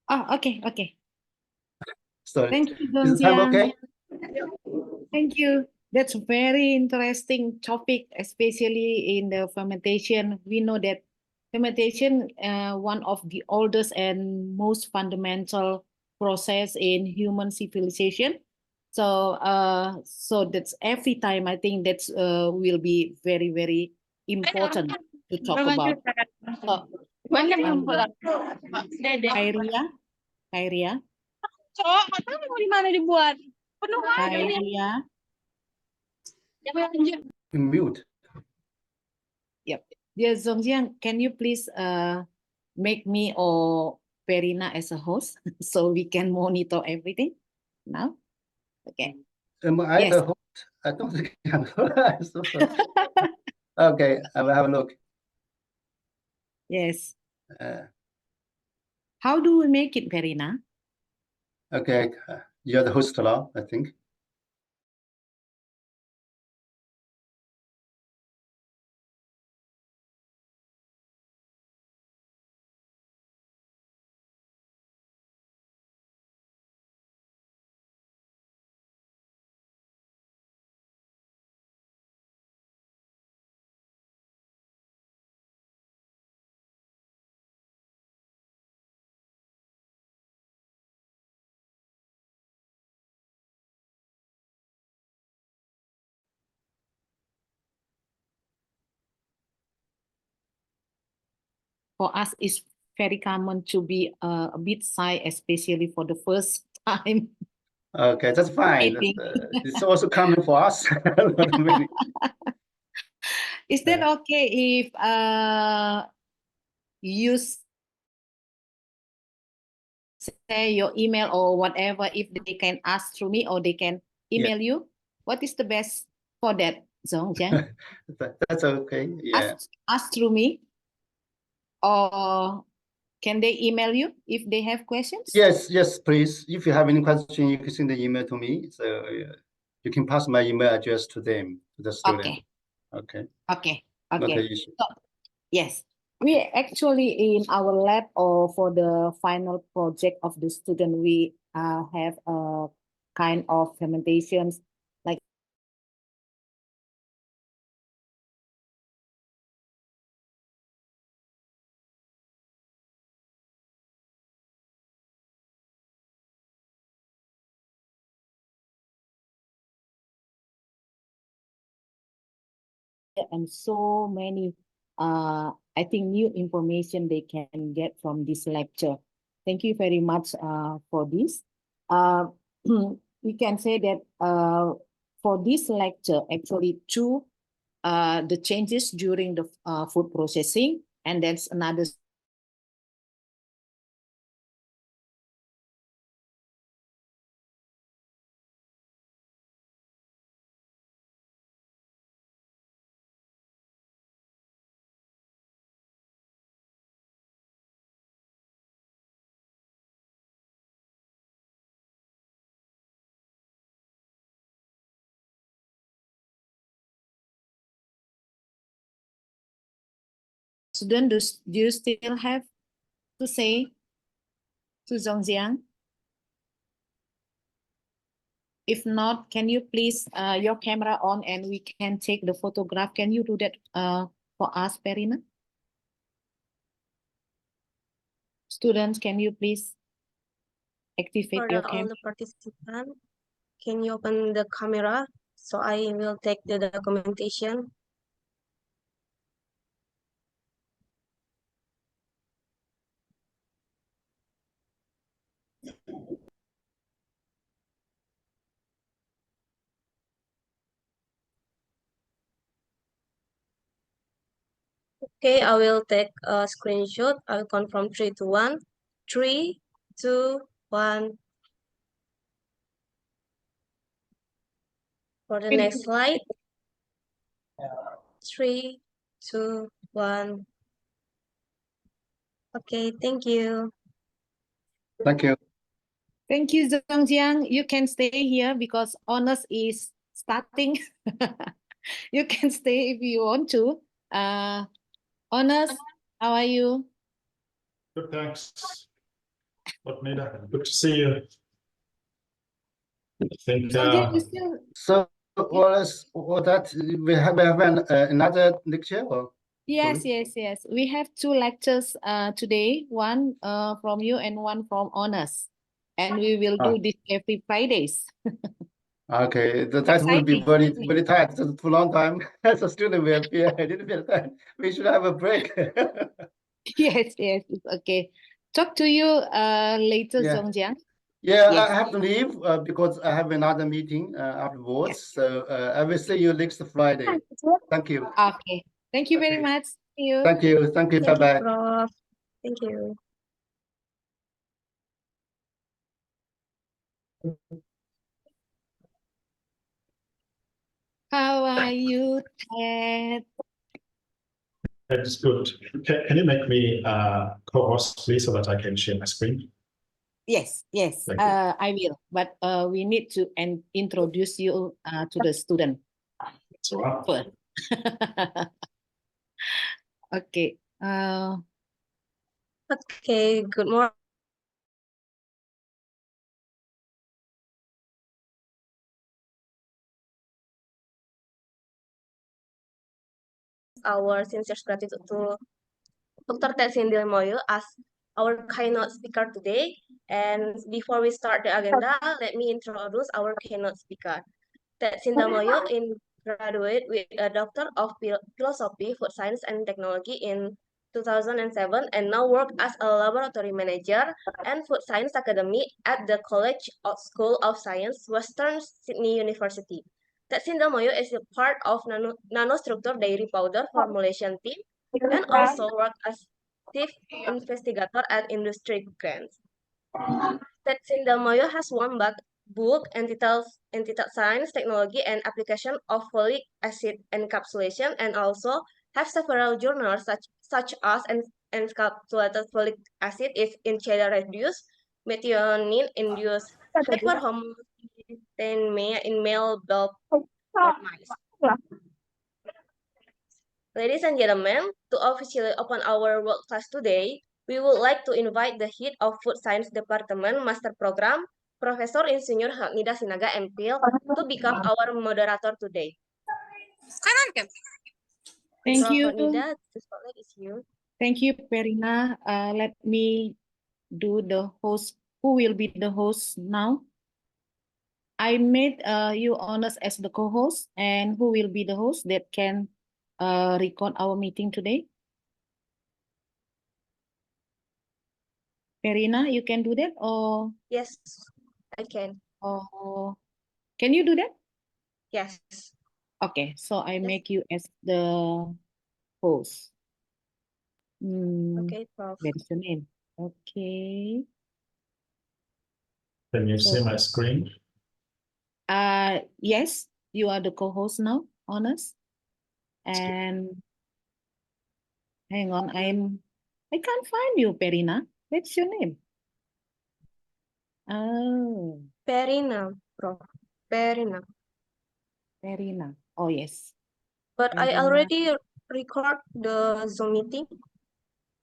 Speaker 2: Oh, okay.
Speaker 1: So
Speaker 2: thank you,
Speaker 1: is the time okay?
Speaker 2: Thank you. That's a very interesting topic, especially in the fermentation. We know that fermentation, one of the oldest and most fundamental process in human civilization. So, so that's every time I think that's will be very, very important to talk about. Kairia. Kairia.
Speaker 1: Mute.
Speaker 2: Yep. Dear Zhongxiang, can you please make me or Perina as a host so we can monitor everything now? Okay.
Speaker 1: Am I the host? I don't think I'm so sorry. Okay, I will have a look.
Speaker 2: Yes. How do we make it, Perina?
Speaker 1: Okay, you're the host now, I think.
Speaker 2: For us, it's very common to be a bit shy, especially for the first time.
Speaker 1: Okay, that's fine. It's also common for us.
Speaker 2: Is that okay if you say your email or whatever, if they can ask through me or they can email you? What is the best for that, Zhongxiang?
Speaker 1: That's okay. Yeah.
Speaker 2: Ask through me, or can they email you if they have questions?
Speaker 1: Yes, please. If you have any question, you can send the email to me. So you can pass my email address to them, to the student.
Speaker 2: Okay.
Speaker 1: Okay.
Speaker 2: Okay.
Speaker 1: Not an issue.
Speaker 2: So, yes, we actually in our lab or for the final project of the student, we have a kind of fermentations like and so many I think new information they can get from this lecture. Thank you very much for this. We can say that for this lecture, actually two the changes during the food processing, and that's another student. Do you still have to say to Zhongxiang? If not, can you please your camera on and we can take the photograph? Can you do that for us, Perina? Students, can you please activate
Speaker 3: For
Speaker 2: your
Speaker 3: all
Speaker 2: camera?
Speaker 3: the participants, can you open the camera so I will take the documentation? Okay, I will take a screenshot. I will count from 3 to 1. 3, 2, 1. For the next slide. 3, 2, 1. Okay, thank you.
Speaker 1: Thank you.
Speaker 2: Thank you, Zhongxiang. You can stay here because honors is starting. You can stay if you want to. Honors, how are you?
Speaker 4: Good, thanks. Hotnida, good to see you. I think
Speaker 2: Zhongxiang, you still
Speaker 1: So what that we have another lecture or?
Speaker 2: yes. We have two lectures today, one from you and one from honors. And we will do this every Fridays.
Speaker 1: Okay, that will be
Speaker 2: Exciting,
Speaker 1: very tight. It's too long time. As a student, we feel I didn't feel that. We should have a break.
Speaker 2: Yes, it's okay. Talk to you later,
Speaker 1: Yeah.
Speaker 2: Zhongxiang.
Speaker 1: Yeah,
Speaker 2: Yes.
Speaker 1: I have to leave because I have another meeting afterwards.
Speaker 2: Yes.
Speaker 1: So I will see you next Friday. Thank you.
Speaker 2: Okay. Thank you very
Speaker 1: Okay.
Speaker 2: much. See you.
Speaker 1: Thank you.
Speaker 3: Thank you,
Speaker 1: Bye-bye.
Speaker 3: Prof. Thank you.
Speaker 2: How are you, Ted?
Speaker 4: that's good. Can you make me co-host, please, so that I can share my screen?
Speaker 2: Yes.
Speaker 4: Thank you.
Speaker 2: I will. But we need to introduce you to the student
Speaker 4: That's all right.
Speaker 2: first. Okay.
Speaker 3: Okay, good morning. Our sincere gratitude to Dr. Ted Moyo as our keynote speaker today. And before we start the agenda, let me introduce our keynote speaker. Ted Moyo is graduate with a Doctor of Philosophy, Food Science and Technology in 2007 and now work as a laboratory manager and food science academy at the College of School of Science, Western Sydney University. Ted Moyo is a part of nanostructure dairy powder formulation team and also work as chief investigator at industry grants. Ted Moyo has won book entitled Science, Technology, and Application of Folic Acid Encapsulation, and also have several journals such as encapsulated folic acid is initially reduced, methionine induced hyperhomocysteine in male bulb mice. Ladies and gentlemen, to officially open our world class today, we would like to invite the head of Food Science Department Master Program, Professor Insinyur Hotnida Sinaga M.Phil, to become our moderator today.
Speaker 2: Thank
Speaker 3: Prof.
Speaker 2: you.
Speaker 3: Hotnida, the spotlight is you.
Speaker 2: Thank you, Perina. Let me do the host. Who will be the host now? I made you honors as the co-host, and who will be the host that can record our meeting today? Perina, you can do that, or
Speaker 3: Yes, I can.
Speaker 2: can you do that?
Speaker 3: Yes.
Speaker 2: Okay, so I
Speaker 3: Yes.
Speaker 2: make you as the host.
Speaker 3: Okay, Prof.
Speaker 2: That is the name. Okay.
Speaker 4: Can you
Speaker 2: So-
Speaker 4: see my screen?
Speaker 2: Yes, you are the co-host now, honors. And hang on, I can't find you, Perina. What's your name? Oh,
Speaker 3: Perina, Prof. Perina.
Speaker 2: Perina. Oh, yes.
Speaker 3: But I
Speaker 2: Perina.
Speaker 3: already record the Zoom meeting.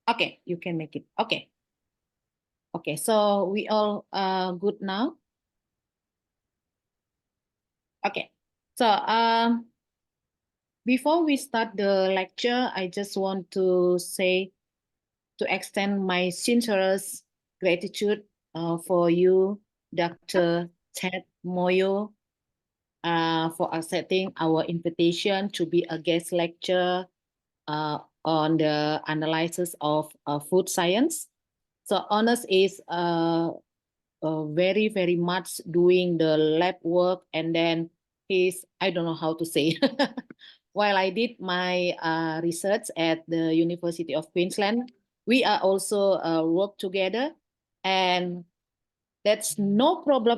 Speaker 2: Okay, you can make it. Okay. Okay, so we all good now? Okay. So before we start the lecture, I just want to say, to extend my sincerest gratitude for you, Dr. Ted Moyo, for accepting our invitation to be a guest lecturer on the analysis of food science. So honors is very, very much doing the lab work, and then he's, I don't know how to say, while I did my research at the University of Queensland, we are also work together, and that's no problem